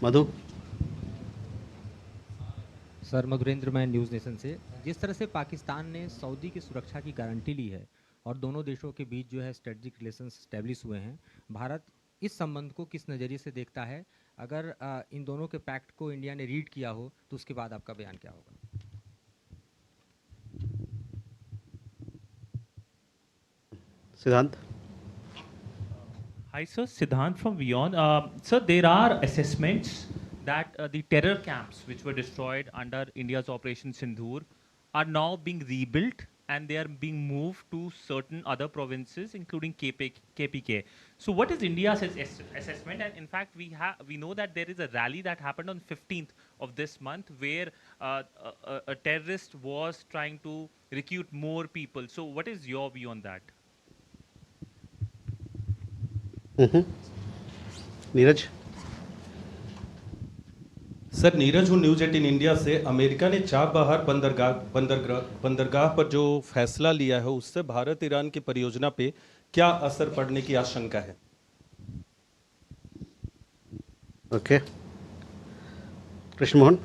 मधु। Sir Madhurendra, मैं news nation से। जिस तरह से पाकिस्तान ने सऊदी की सुरक्षा की गारंटी ली है और दोनों देशों के बीच जो है स्ट्रेटजिक रिलेशंस स्टैब्लिश हुए हैं, भारत इस संबंध को किस नज़रिए से देखता है? अगर इन दोनों के पैक्ट को इंडिया ने रीड किया हो तो उसके बाद आपका बयान क्या होगा? सिद्धांत। Hi, sir. Siddhant from Vion. Sir, there are assessments that the terror camps which were destroyed under India's Operation Sindhur are now being rebuilt and they are being moved to certain other provinces, including KPK. So, what is India's assessment? And in fact, we know that there is a rally that happened on 15th of this month where a terrorist was trying to recruit more people. So, what is your view on that? Neeraj. Sir Neeraj हूँ news 18 India से। America ने Chabahar बंदरगाह पर जो फैसला लिया है उससे भारत ईरान की परियोजना पे क्या असर पड़ने की आशंका है? Okay, Krishna Mohan.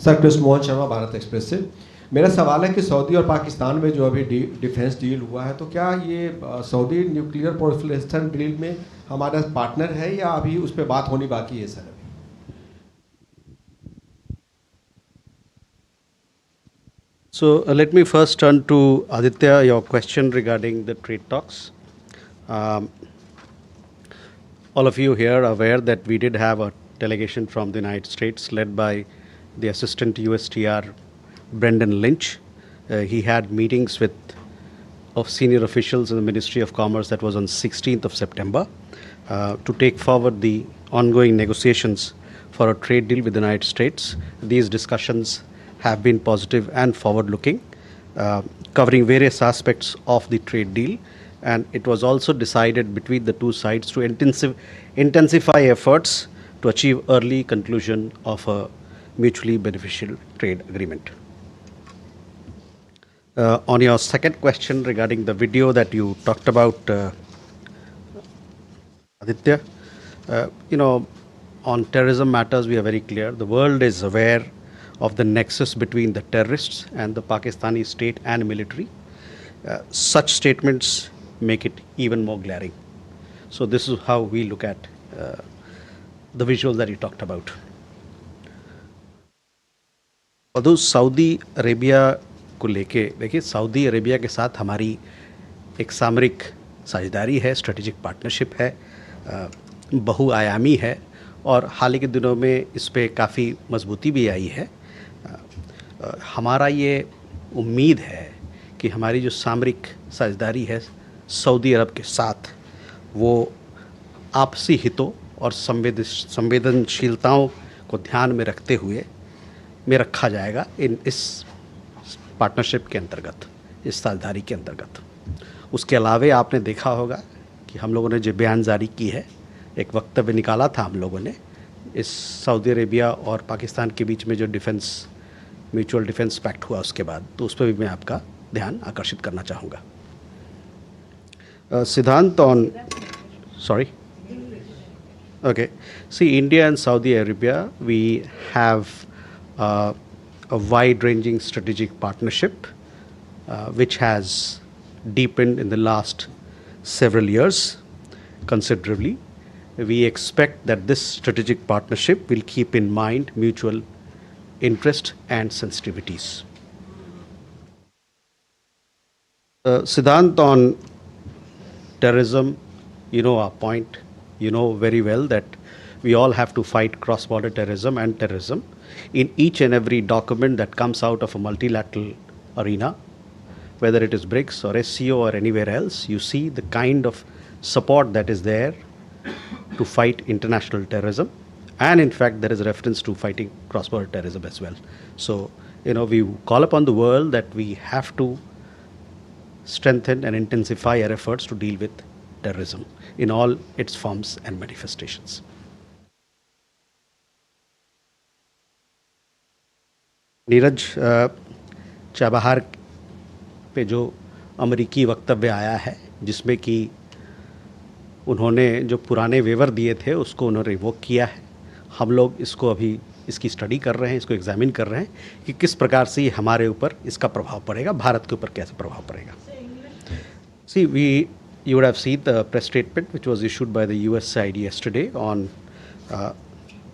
Sir Krishna Mohan Sharma, Bharat express से। मेरा सवाल है कि सऊदी और पाकिस्तान में जो अभी डिफेंस डील हुआ है, तो क्या ये सऊदी न्यूक्लियर प्रोलिफरेशन डील में हमारा पार्टनर है या अभी उस पर बात होनी बाकी है sir? So let me first turn to Aditya, your question regarding the trade talks. All of you here are aware that we did have a delegation from the United States led by the Assistant USTR Brendan Lynch. He had meetings of senior officials in the Ministry of Commerce. That was on 16th of September to take forward the ongoing negotiations for a trade deal with the United States. These discussions have been positive and forward-looking, covering various aspects of the trade deal, and it was also decided between the two sides to intensify efforts to achieve early conclusion of a mutually beneficial trade agreement. On your second question regarding the video that you talked about, Aditya, on terrorism matters we are very clear. The world is aware of the nexus between the terrorists and the Pakistani state and military. Such statements make it even more glaring. So this is how we look at the visual that you talked about. Although Saudi Arabia को लेके देखिए, Saudi Arabia के साथ हमारी एक सामरिक साझेदारी है, स्ट्रेटेजिक पार्टनरशिप है, बहुआयामी है और हाल ही के दिनों में इस पे काफ़ी मजबूती भी आई है। हमारा ये उम्मीद है कि हमारी जो सामरिक साझेदारी है सऊदी अरब के साथ, वो आपसी हितों और संवेदनशीलताओं को ध्यान में रखते हुए रखा जाएगा इस पार्टनरशिप के अंतर्गत, इस साझेदारी के अंतर्गत। उसके अलावे आपने देखा होगा कि हम लोगों ने जो बयान जारी की है, एक वक्तव्य निकाला था हम लोगों ने इस सऊदी अरेबिया और पाकिस्तान के बीच में जो म्यूचुअल डिफेंस पैक्ट हुआ उसके बाद, तो उस पर भी मैं आपका ध्यान आकर्षित करना चाहूँगा। सिद्धांत on sorry okay, see, India and Saudi Arabia, we have a wide-ranging strategic partnership which has deepened in the last several years considerably. We expect that this strategic partnership will keep in mind mutual interest and sensitivities. Siddhant, on terrorism, you know our point. You know very well that we all have to fight cross-border terrorism and terrorism. In each and every document that comes out of a multilateral arena, whether it is BRICS or SCO or anywhere else, you see the kind of support that is there to fight international terrorism. And in fact, there is a reference to fighting cross-border terrorism as well. So, we call upon the world that we have to strengthen and intensify our efforts to deal with terrorism in all its forms and manifestations. Neeraj, Chabahar पे जो अमेरिकी वक्तव्य आया है जिसमें कि उन्होंने जो पुराने वेवर दिए थे उसको उन्होंने रिवोक किया है हम लोग इसको अभी इसकी स्टडी कर रहे हैं, इसको एग्जामिन कर रहे हैं कि किस प्रकार से हमारे ऊपर इसका प्रभाव पड़ेगा, भारत के ऊपर कैसे प्रभाव पड़ेगा. See, you would have seen the press statement which was issued by the US side yesterday on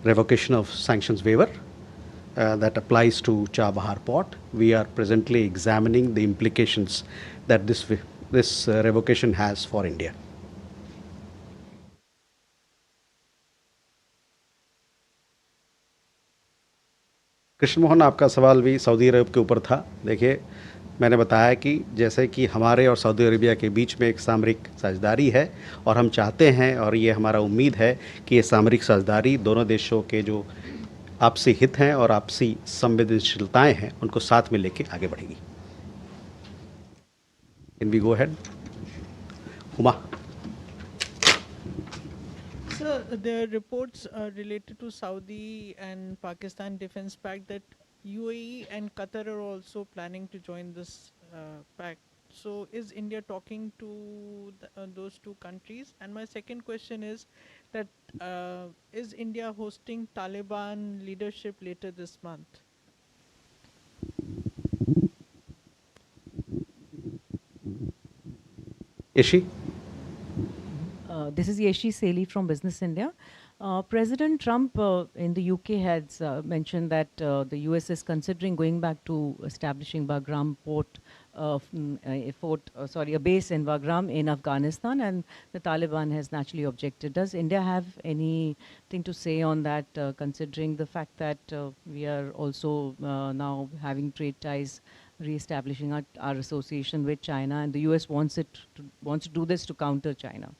revocation of sanctions waiver that applies to Chabahar port. We are presently examining the implications that this revocation has for India. Krishna Mohan, आपका सवाल भी Saudi अरब के ऊपर था. देखिए, मैंने बताया कि जैसे कि हमारे और सऊदी अरेबिया के बीच में एक सामरिक साझेदारी है और हम चाहते हैं और ये हमारा उम्मीद है कि ये सामरिक साझेदारी दोनों देशों के जो आपसी हित हैं और आपसी संवेदनशीलताएं हैं उनको साथ में लेके आगे बढ़ेगी. Can we go ahead? Huma. Sir, there are reports related to Saudi and Pakistan defense pact that UAE and Qatar are also planning to join this pact. So is India talking to those two countries? And my second question is that is India hosting Taliban leadership later this month? Ishi? This is Yeshi Seli from Business India. President Trump in the UK has mentioned that the US is considering going back to establishing Bagram port, a base in Bagram in Afghanistan, and the Taliban has naturally objected. Does India have anything to say on that, considering the fact that we are also now having trade ties, re-establishing our association with China, and the US wants to do this to counter China?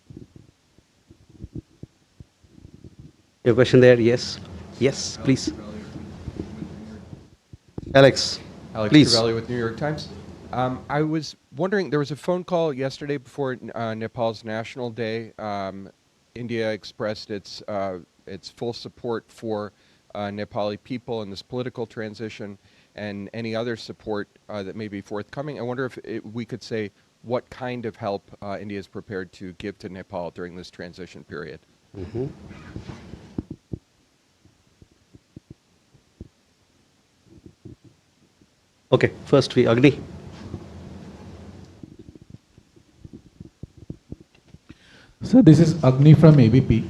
Your question there? Yes. Yes, please. Alex, please. Alex with New York Times. I was wondering, there was a phone call yesterday before Nepal's National Day. India expressed its full support for Nepali people in this political transition and any other support that may be forthcoming. I wonder if we could say what kind of help India is prepared to give to Nepal during this transition period. Mm-hmm. Okay, first Agni. So this is Agni from ABP.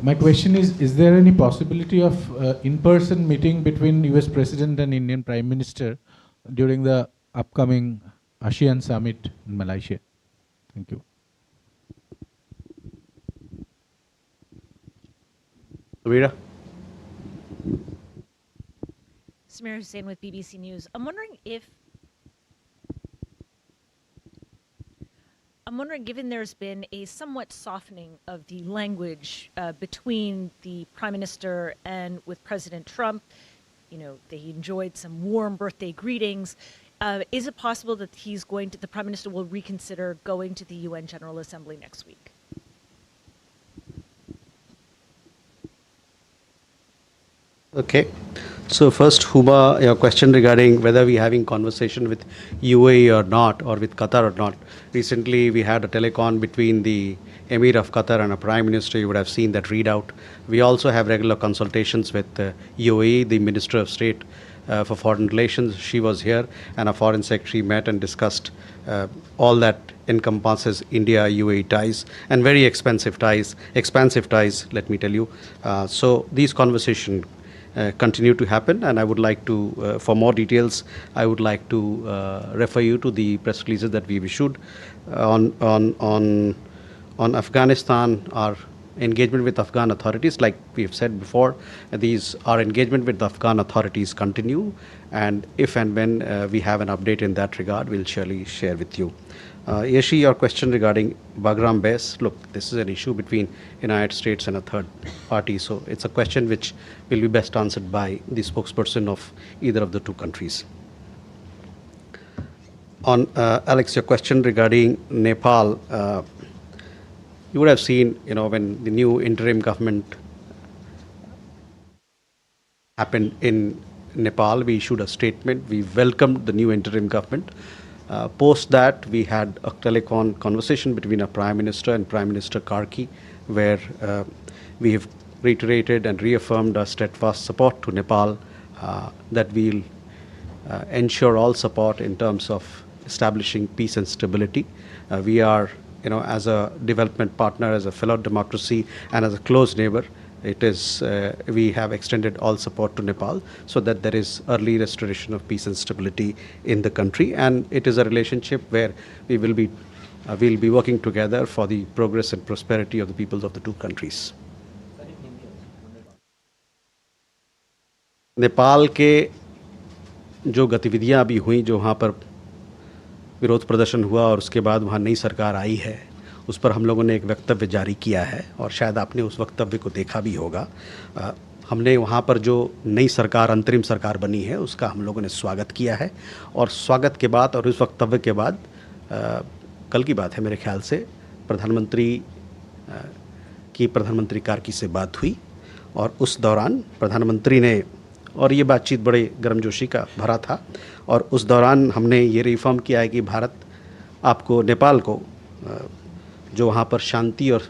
My question is there any possibility of in-person meeting between US President and Indian Prime Minister during the upcoming ASEAN Summit in Malaysia? Thank you. Samira. Samira Hussain with BBC News. I'm wondering, given there's been a somewhat softening of the language between the Prime Minister and with President Trump, they enjoyed some warm birthday greetings. Is it possible that the Prime Minister will reconsider going to the UN General Assembly next week? Okay. So first, Huma, your question regarding whether we're having conversation with UAE or not, or with Qatar or not. Recently, we had a telecon between the Emir of Qatar and a Prime Minister. You would have seen that readout. We also have regular consultations with UAE, the Minister of State for Foreign Relations. She was here, and our Foreign Secretary met and discussed all that encompasses India-UAE ties, and very expansive ties, let me tell you. So these conversations continue to happen, and I would like to, for more details, I would like to refer you to the press releases that we've issued on Afghanistan. Our engagement with Afghan authorities, like we've said before, our engagement with the Afghan authorities continue, and if and when we have an update in that regard, we'll surely share with you. Yeshi, your question regarding Bagram base, look, this is an issue between United States and a third party, so it's a question which will be best answered by the spokesperson of either of the two countries. On Alex, your question regarding Nepal, you would have seen, when the new interim government happened in Nepal, we issued a statement. We welcomed the new interim government. Post that, we had a telecon conversation between our Prime Minister and Prime Minister Karki, where we have reiterated and reaffirmed our steadfast support to Nepal, that we'll ensure all support in terms of establishing peace and stability. We are, as a development partner, as a fellow democracy, and as a close neighbor, we have extended all support to Nepal so that there is early restoration of peace and stability in the country. And it is a relationship where we'll be working together for the progress and prosperity of the peoples of the two countries. Nepal के जो गतिविधियां अभी हुई, जो वहाँ पर विरोध प्रदर्शन हुआ और उसके बाद वहाँ नई सरकार आई है, उस पर हम लोगों ने एक वक्तव्य जारी किया है और शायद आपने उस वक्तव्य को देखा भी होगा। हमने वहाँ पर जो नई सरकार, अंतरिम सरकार बनी है, उसका हम लोगों ने स्वागत किया है। और स्वागत के बाद और उस वक्तव्य के बाद कल की बात है मेरे ख्याल से, प्रधानमंत्री कार्की से बात हुई और उस दौरान प्रधानमंत्री ने, और ये बातचीत बड़े गर्मजोशी का भरा था, और उस दौरान हमने ये रिफॉर्म किया है कि भारत आपको, नेपाल को, जो वहाँ पर शांति और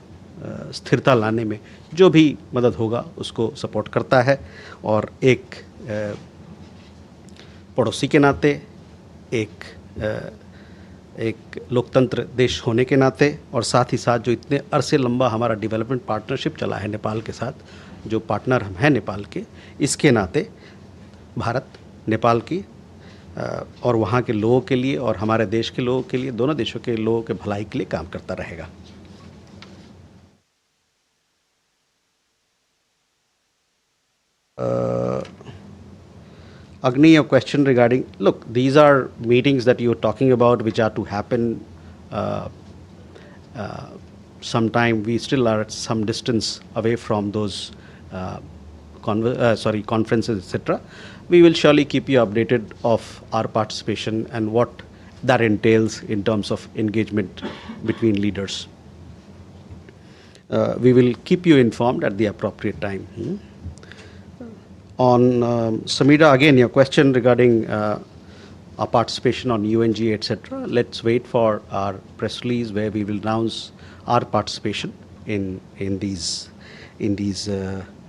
स्थिरता लाने में जो भी मदद होगा उसको सपोर्ट करता है। और एक पड़ोसी के नाते, एक लोकतंत्र देश होने के नाते, और साथ ही साथ जो इतने अरसे लंबा हमारा डेवलपमेंट पार्टनरशिप चला है नेपाल के साथ, जो पार्टनर हम हैं नेपाल के, इसके नाते भारत नेपाल की और वहाँ के लोगों के लिए और हमारे देश के लोगों के लिए, दोनों देशों के लोगों के भलाई के लिए काम करता रहेगा। Agni, a question regarding, look, these are meetings that you're talking about which are to happen sometime. We still are at some distance away from those conferences, etc. We will surely keep you updated of our participation and what that entails in terms of engagement between leaders. We will keep you informed at the appropriate time. On Samira, again, your question regarding our participation on UNG, etc. Let's wait for our press release where we will announce our participation in these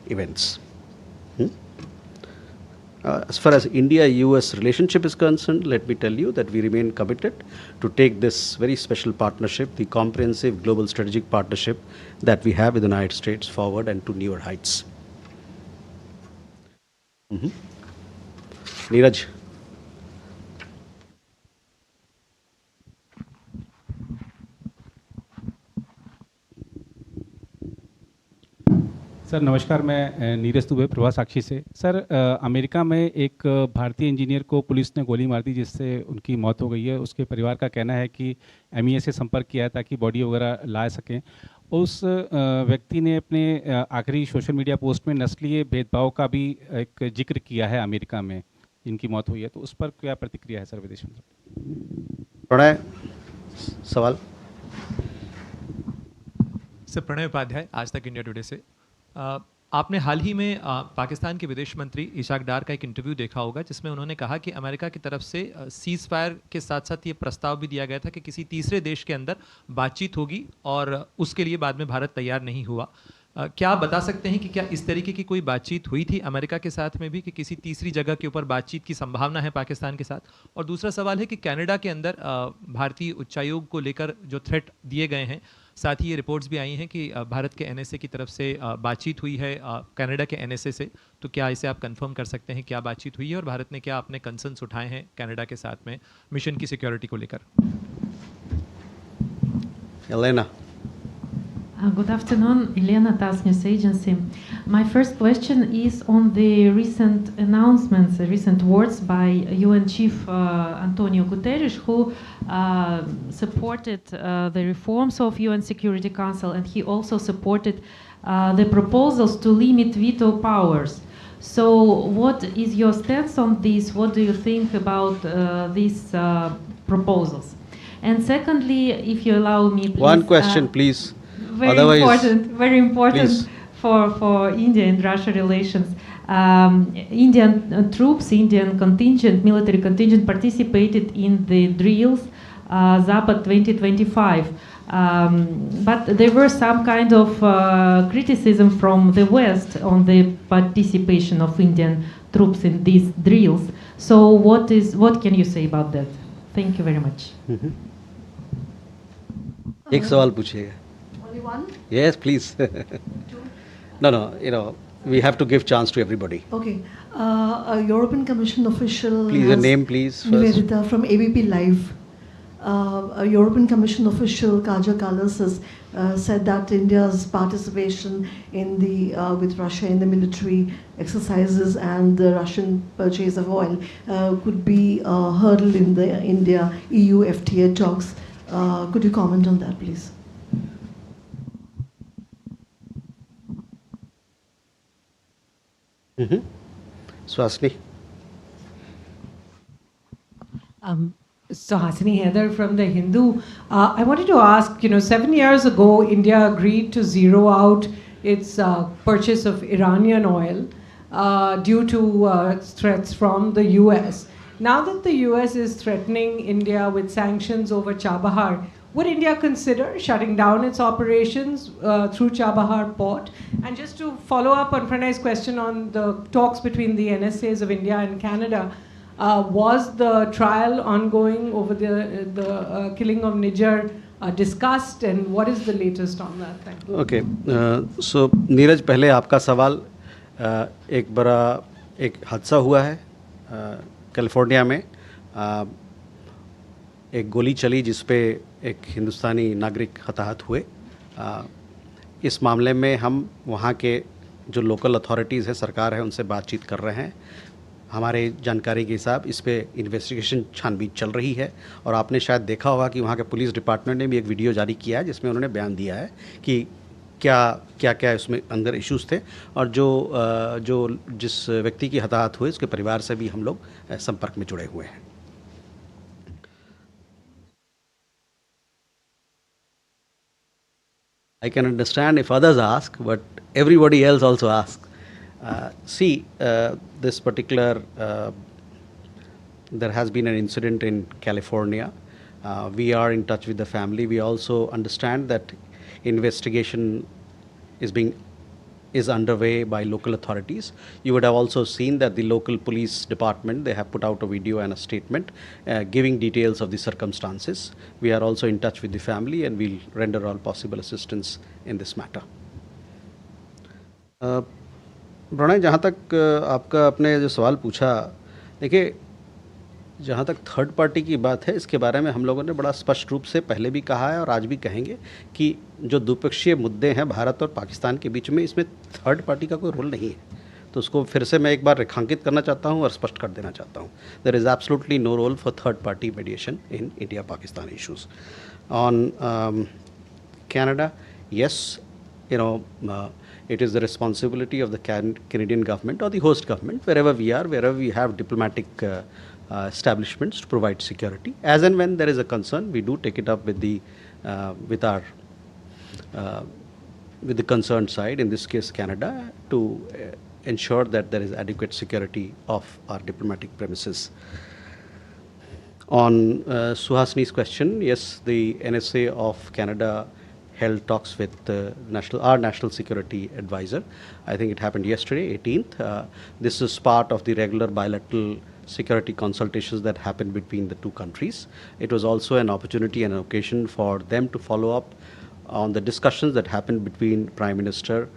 events. As far as India-US relationship is concerned, let me tell you that we remain committed to take this very special partnership, the comprehensive global strategic partnership that we have with the United States, forward and to newer heights. Neeraj. Sir नमस्कार, मैं नीरज दुबे प्रभा साक्षी से। Sir America में एक भारतीय engineer को police ने गोली मार दी जिससे उनकी मौत हो गई है। उसके परिवार का कहना है कि MEA से संपर्क किया है ताकि बॉडी वगैरह ला सकें। उस व्यक्ति ने अपने आखिरी सोशल मीडिया पोस्ट में नस्लीय भेदभाव का भी एक जिक्र किया है अमेरिका में जिनकी मौत हुई है, तो उस पर क्या प्रतिक्रिया है सर विदेश मंत्री? प्रणय, सवाल। सर प्रणय उपाध्याय, आज तक इंडिया टुडे से। आपने हाल ही में पाकिस्तान के विदेश मंत्री इशाक डार का एक इंटरव्यू देखा होगा जिसमें उन्होंने कहा कि अमेरिका की तरफ से सीज फायर के साथ साथ ये प्रस्ताव भी दिया गया था कि किसी तीसरे देश के अंदर बातचीत होगी और उसके लिए बाद में भारत तैयार नहीं हुआ। क्या आप बता सकते हैं कि क्या इस तरीके की कोई बातचीत हुई थी अमेरिका के साथ में भी, कि किसी तीसरी जगह के ऊपर बातचीत की संभावना है पाकिस्तान के साथ? और दूसरा सवाल है कि कनाडा के अंदर भारतीय उच्चायोग को लेकर जो थ्रेट दिए गए हैं, साथ ही ये रिपोर्ट्स भी आई हैं कि भारत के NSA की तरफ से बातचीत हुई है कनाडा के NSA से, तो क्या इसे आप कंफर्म कर सकते हैं क्या बातचीत हुई है और भारत ने क्या अपने कंसर्न्स उठाए हैं कनाडा के साथ में मिशन की सिक्योरिटी को लेकर? Elena. Good afternoon, Elena, TASS News Agency. My first question is on the recent announcements, the recent words by UN Chief Antonio Guterres, who supported the reforms of UN Security Council, and he also supported the proposals to limit veto powers. So what is your stance on this? What do you think about these proposals? And secondly, if you allow me, please, one question, please. Very important for India and Russia relations. Indian troops, Indian contingent, military contingent participated in the drills Zapad 2025. But there were some kind of criticism from the West on the participation of Indian troops in these drills. So what can you say about that? Thank you very much. एक सवाल पूछिएगा. Only one? Yes, please. No, we have to give chance to everybody. Okay. A European Commission official. Please, your name, please. First. Nivedita from ABP Live. A European Commission official, Kaja Kallas, has said that India's participation in with Russia in the military exercises and the Russian purchase of oil could be a hurdle in the India-EU FTA talks. Could you comment on that, please? Swasni. So Hasini Heather from The Hindu. I wanted to ask, 7 years ago, India agreed to zero out its purchase of Iranian oil due to threats from the US. Now that the US is threatening India with sanctions over Chabahar, would India consider shutting down its operations through Chabahar port? And just to follow up on Pranay's question on the talks between the NSAs of India and Canada, was the trial ongoing over the killing of Niger discussed, and what is the latest on that? Thank you. Okay, so Neeraj, पहले आपका सवाल, एक बड़ा एक हादसा हुआ है California में, एक गोली चली जिस पे एक हिंदुस्तानी नागरिक हताहत हुए. इस मामले में हम वहाँ के जो लोकल अथॉरिटीज़ हैं, सरकार है, उनसे बातचीत कर रहे हैं. हमारे जानकारी के हिसाब इस पे इन्वेस्टिगेशन छानबीन चल रही है. और आपने शायद देखा होगा कि वहाँ के पुलिस डिपार्टमेंट ने भी एक वीडियो जारी किया है जिसमें उन्होंने बयान दिया है कि क्या उसमें अंदर इश्यूज़ थे, और जो जिस व्यक्ति की हताहत हुई उसके परिवार से भी हम लोग संपर्क में जुड़े हुए हैं. I can understand if others ask, but everybody else also asks. This particular, there has been an incident in California. We are in touch with the family. We also understand that investigation is underway by local authorities. You would have also seen that the local police department, they have put out a video and a statement giving details of the circumstances. We are also in touch with the family and we'll render all possible assistance in this matter. Pranay, जहाँ तक आपका अपने जो सवाल पूछा, देखिए, जहाँ तक थर्ड पार्टी की बात है, इसके बारे में हम लोगों ने बड़ा स्पष्ट रूप से पहले भी कहा है और आज भी कहेंगे कि जो द्विपक्षीय मुद्दे हैं भारत और पाकिस्तान के बीच में, इसमें थर्ड पार्टी का कोई रोल नहीं है. तो उसको फिर से मैं एक बार रेखांकित करना चाहता हूँ और स्पष्ट कर देना चाहता हूँ. There is absolutely no role for third party mediation in India Pakistan issues. On Canada, yes, it is the responsibility of the Canadian government or the host government, wherever we are, wherever we have diplomatic establishments to provide security. As and when there is a concern, we do take it up with the concerned side, in this case Canada, to ensure that there is adequate security of our diplomatic premises. On Suhasini's question, yes, the NSA of Canada held talks with our national security advisor. I think it happened yesterday, 18th. This is part of the regular bilateral security consultations that happened between the two countries. It was also an opportunity and an occasion for them to follow up on the discussions that happened between Prime Minister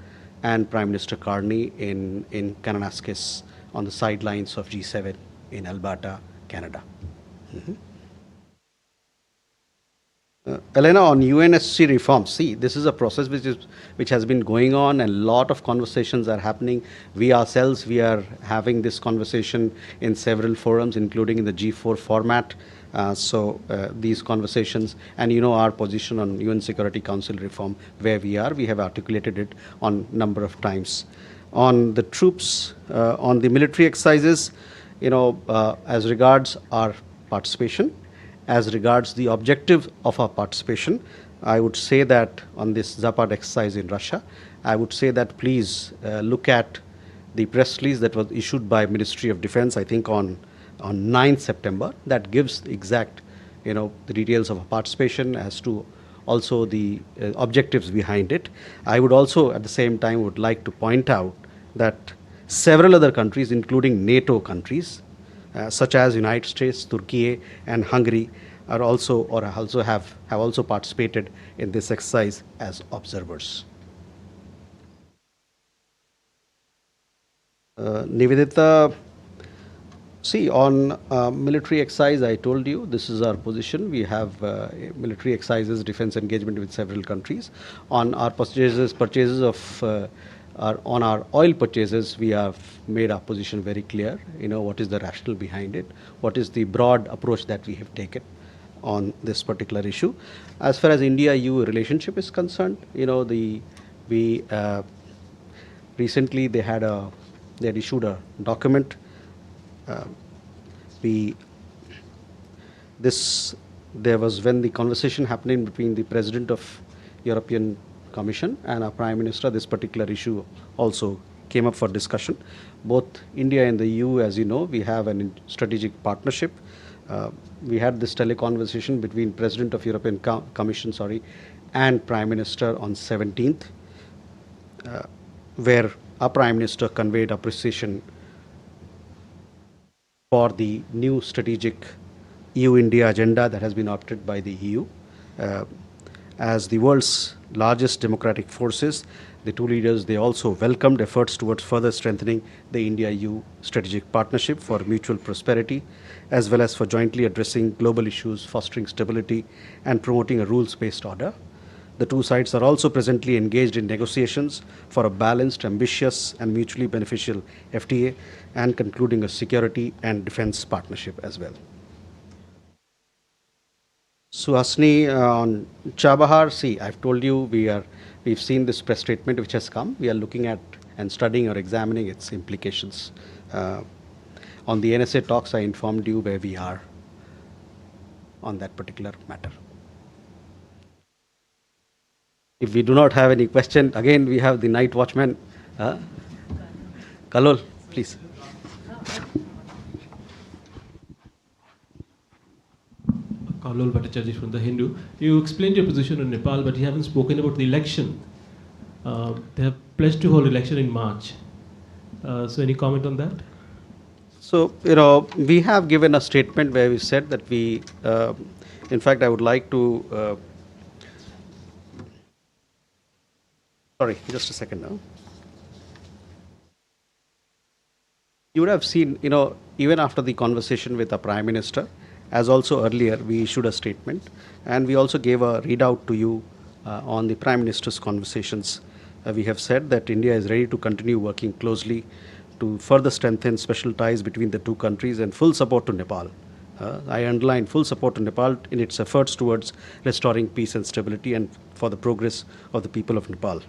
and Prime Minister Carney in Kananaskis on the sidelines of G7 in Alberta, Canada. Elena, on UNSC reform, see, this is a process which has been going on, and a lot of conversations are happening. We ourselves, we are having this conversation in several forums, including in the G4 format. These conversations, and our position on UN Security Council reform, where we have articulated it on number of times. On the troops, on the military exercises, as regards our participation, as regards the objective of our participation, I would say that on this Zapad exercise in Russia, I would say that please look at the press release that was issued by Ministry of Defense, I think on 9th September, that gives the exact, the details of our participation as to also the objectives behind it. I would also at the same time would like to point out that several other countries, including NATO countries, such as United States, Turkey, and Hungary, are also or also have also participated in this exercise as observers. Nivedita, see, on military exercise, I told you this is our position. We have military exercises, defense engagement with several countries. On our purchases of on our oil purchases, we have made our position very clear. You know, what is the rationale behind it? What is the broad approach that we have taken on this particular issue? As far as India-EU relationship is concerned, you know, recently they had issued a document. There was when the conversation happening between the President of European Commission and our Prime Minister, this particular issue also came up for discussion. Both India and the EU, as you know, we have a strategic partnership. We had this teleconversation between President of European Commission, and Prime Minister on 17th, where our Prime Minister conveyed appreciation for the new strategic EU-India agenda that has been opted by the EU. As the world's largest democratic forces, the two leaders, they also welcomed efforts towards further strengthening the India-EU strategic partnership for mutual prosperity, as well as for jointly addressing global issues, fostering stability, and promoting a rules-based order. The two sides are also presently engaged in negotiations for a balanced, ambitious, and mutually beneficial FTA and concluding a security and defense partnership as well. Suhasini, on Chabahar, see, I've told you we've seen this press statement which has come. We are looking at and studying or examining its implications. On the NSA talks, I informed you where we are on that particular matter. If we do not have any question, again we have the night watchman. Kalol, please. Kalol Bhattacharya from The Hindu. You explained your position on Nepal, but you haven't spoken about the election. They have pledged to hold election in March. So any comment on that? So, you know, we have given a statement where we said that we, in fact, I would like to, sorry, just a second now. You would have seen, you know, even after the conversation with the Prime Minister, as also earlier, we issued a statement, and we also gave a readout to you on the Prime Minister's conversations. We have said that India is ready to continue working closely to further strengthen special ties between the two countries and full support to Nepal. I underline full support to Nepal in its efforts towards restoring peace and stability and for the progress of the people of Nepal.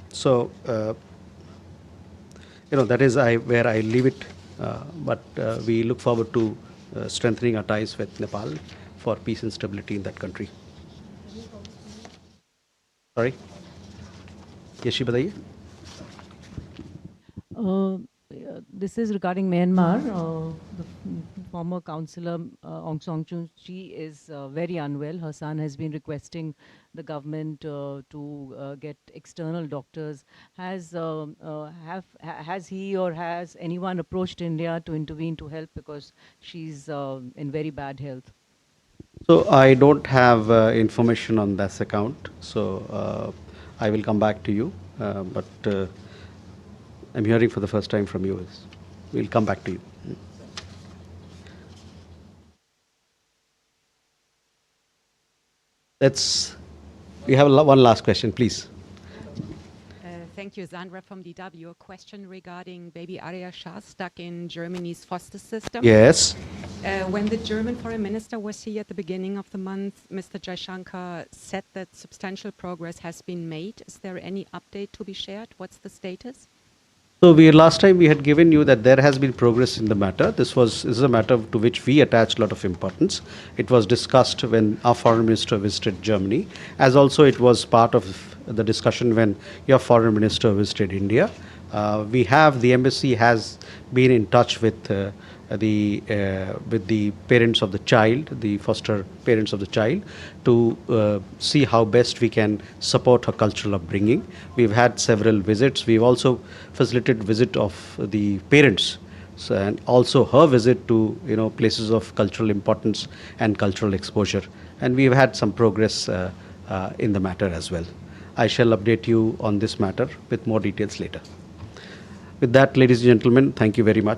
So, you know, that is where I leave it, but we look forward to strengthening our ties with Nepal for peace and stability in that country. Sorry? Yeshi, bataiye. This is regarding Myanmar. The former councillor Aung San Suu Kyi is very unwell. Her son has been requesting the government to get external doctors. Has he or has anyone approached India to intervene to help, because she's in very bad health? So I don't have information on this account. So I will come back to you. But I'm hearing for the first time from you. We'll come back to you. We have one last question, please. Thank you, Sandra from DW. A question regarding baby Arya Shah stuck in Germany's foster system. Yes. When the German foreign minister was here at the beginning of the month, Mr. Jaishankar said that substantial progress has been made. Is there any update to be shared? What's the status? So last time we had given you that there has been progress in the matter. This is a matter to which we attach a lot of importance. It was discussed when our foreign minister visited Germany, as also it was part of the discussion when your foreign minister visited India. The embassy has been in touch with the parents of the child, the foster parents of the child, to see how best we can support her cultural upbringing. We've had several visits. We've also facilitated visit of the parents, so, and also her visit to places of cultural importance and cultural exposure. And we've had some progress in the matter as well. I shall update you on this matter with more details later. With that, ladies and gentlemen, thank you very much.